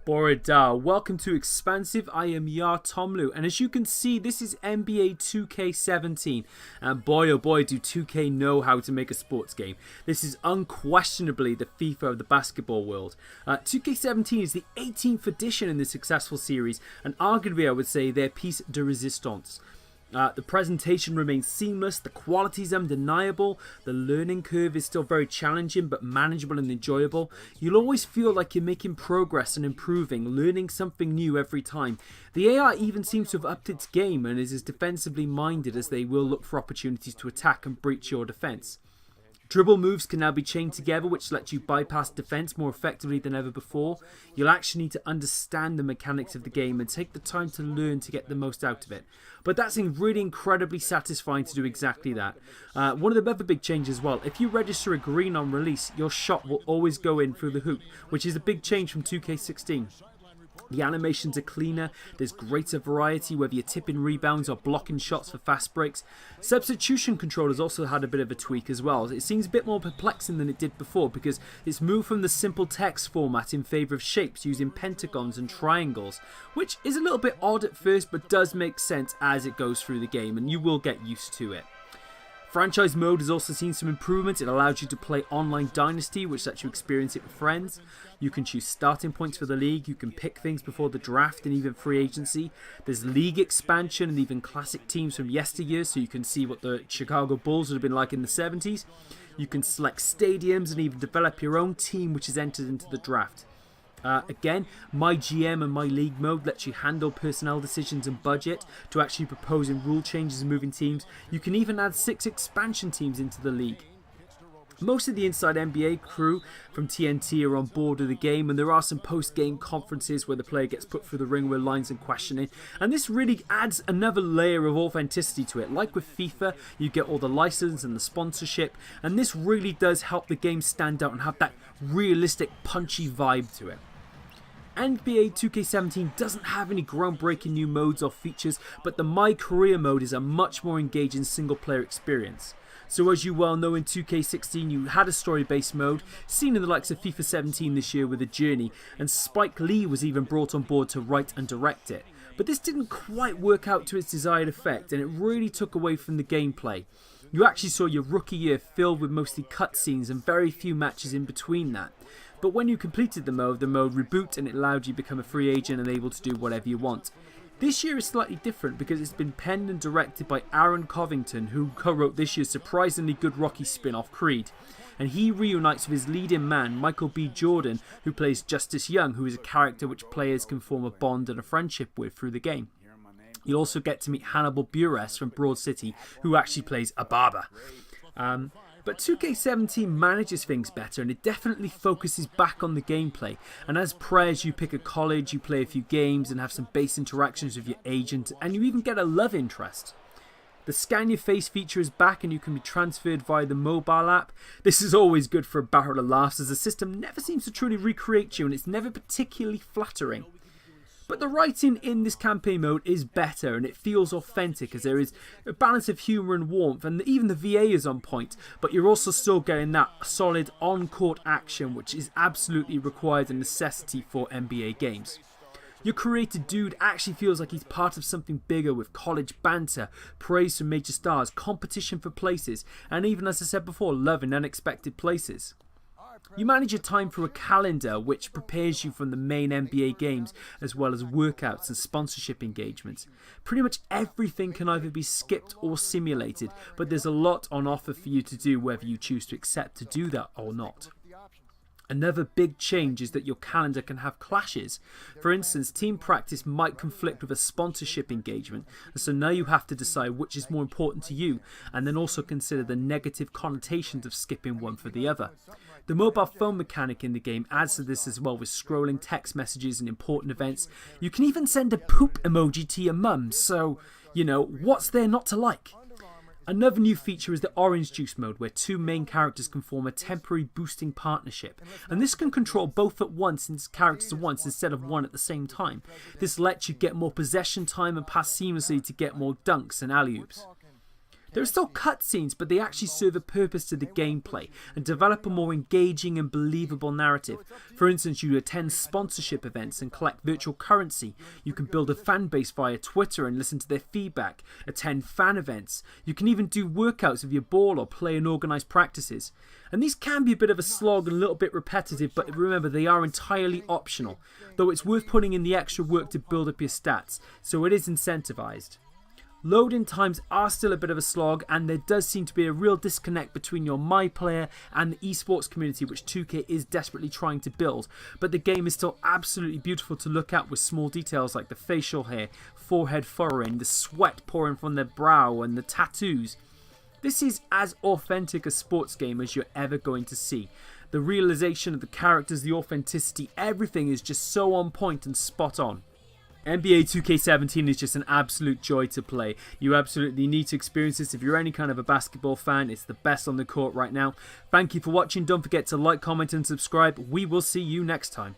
Borada, welcome to Expansive. I am Yar Tomlu, and as you can see, this is NBA 2K17, and boy oh boy do 2K know how to make a sports game. This is unquestionably the FIFA of the basketball world. 2K17 is the 18th edition in this successful series, and arguably I would say their piece de resistance. The presentation remains seamless, the quality is undeniable, the learning curve is still very challenging but manageable and enjoyable. You'll always feel like you're making progress and improving, learning something new every time. The AI even seems to have upped its game and is as defensively minded as they will look for opportunities to attack and breach your defense. Dribble moves can now be chained together, which lets you bypass defense more effectively than ever before. You'll actually need to understand the mechanics of the game and take the time to learn to get the most out of it. But that's really incredibly satisfying to do exactly that. One of the other big changes as well, if you register a green on release, your shot will always go in through the hoop, which is a big change from 2K16. The animations are cleaner, there's greater variety whether you're tipping rebounds or blocking shots for fast breaks. Substitution control has also had a bit of a tweak as well. It seems a bit more perplexing than it did before because it's moved from the simple text format in favour of shapes using pentagons and triangles, which is a little bit odd at first but does make sense as it goes through the game and you will get used to it. Franchise mode has also seen some improvements. It allows you to play online Dynasty, which lets you experience it with friends. You can choose starting points for the league. You can pick things before the draft and even free agency. There's league expansion and even classic teams from yesteryear, so you can see what the Chicago Bulls would have been like in the 70s. You can select stadiums and even develop your own team, which is entered into the draft. Again, My GM and My League mode lets you handle personnel decisions and budget to actually proposing rule changes and moving teams. You can even add 6 expansion teams into the league. Most of the Inside NBA crew from TNT are on board with the game, and there are some post-game conferences where the player gets put through the ring with lines and questioning, and this really adds another layer of authenticity to it. Like with FIFA, you get all the license and the sponsorship, and this really does help the game stand out and have that realistic, punchy vibe to it. NBA 2K17 doesn't have any groundbreaking new modes or features, but the My Career mode is a much more engaging single player experience. So as you well know, in 2K16 you had a story-based mode, seen in the likes of FIFA 17 this year with A Journey, and Spike Lee was even brought on board to write and direct it. But this didn't quite work out to its desired effect, and it really took away from the gameplay. You actually saw your rookie year filled with mostly cutscenes and very few matches in between that. But when you completed the mode rebooted and it allowed you to become a free agent and able to do whatever you want. This year is slightly different because it's been penned and directed by Aaron Covington, who co-wrote this year's surprisingly good Rocky spin-off Creed. And he reunites with his leading man, Michael B. Jordan, who plays Justice Young, who is a character which players can form a bond and a friendship with through the game. You'll also get to meet Hannibal Buress from Broad City, who actually plays a barber. But 2K17 manages things better and it definitely focuses back on the gameplay. And as players you pick a college, you play a few games and have some base interactions with your agent, and you even get a love interest. The scan your face feature is back and you can be transferred via the mobile app. This is always good for a barrel of laughs as the system never seems to truly recreate you and it's never particularly flattering. But the writing in this campaign mode is better and it feels authentic as there is a balance of humour and warmth, and even the VA is on point, but you're also still getting that solid on-court action which is absolutely required and necessity for NBA games. Your created dude actually feels like he's part of something bigger with college banter, praise from major stars, competition for places, and even, as I said before, love in unexpected places. You manage your time through a calendar which prepares you from the main NBA games as well as workouts and sponsorship engagements. Pretty much everything can either be skipped or simulated, but there's a lot on offer for you to do whether you choose to accept to do that or not. Another big change is that your calendar can have clashes. For instance, team practice might conflict with a sponsorship engagement, and so now you have to decide which is more important to you, and then also consider the negative connotations of skipping one for the other. The mobile phone mechanic in the game adds to this as well, with scrolling text messages and important events. You can even send a poop emoji to your mum, so, you know, what's there not to like? Another new feature is the orange juice mode, where 2 main characters can form a temporary boosting partnership, and this can control both at once characters at once instead of one at the same time. This lets you get more possession time and pass seamlessly to get more dunks and alley-oops. There are still cutscenes, but they actually serve a purpose to the gameplay and develop a more engaging and believable narrative. For instance, you attend sponsorship events and collect virtual currency. You can build a fan base via Twitter and listen to their feedback, attend fan events. You can even do workouts with your ball or play in organised practices. And these can be a bit of a slog and a little bit repetitive, but remember, they are entirely optional, though it's worth putting in the extra work to build up your stats, so it is incentivized. Loading times are still a bit of a slog, and there does seem to be a real disconnect between your My Player and the esports community, which 2K is desperately trying to build. But the game is still absolutely beautiful to look at, with small details like the facial hair, forehead furrowing, the sweat pouring from their brow, and the tattoos. This is as authentic a sports game as you're ever going to see. The realization of the characters, the authenticity, everything is just so on point and spot on. NBA 2K17 is just an absolute joy to play. You absolutely need to experience this if you're any kind of a basketball fan. It's the best on the court right now. Thank you for watching. Don't forget to like, comment and subscribe. We will see you next time.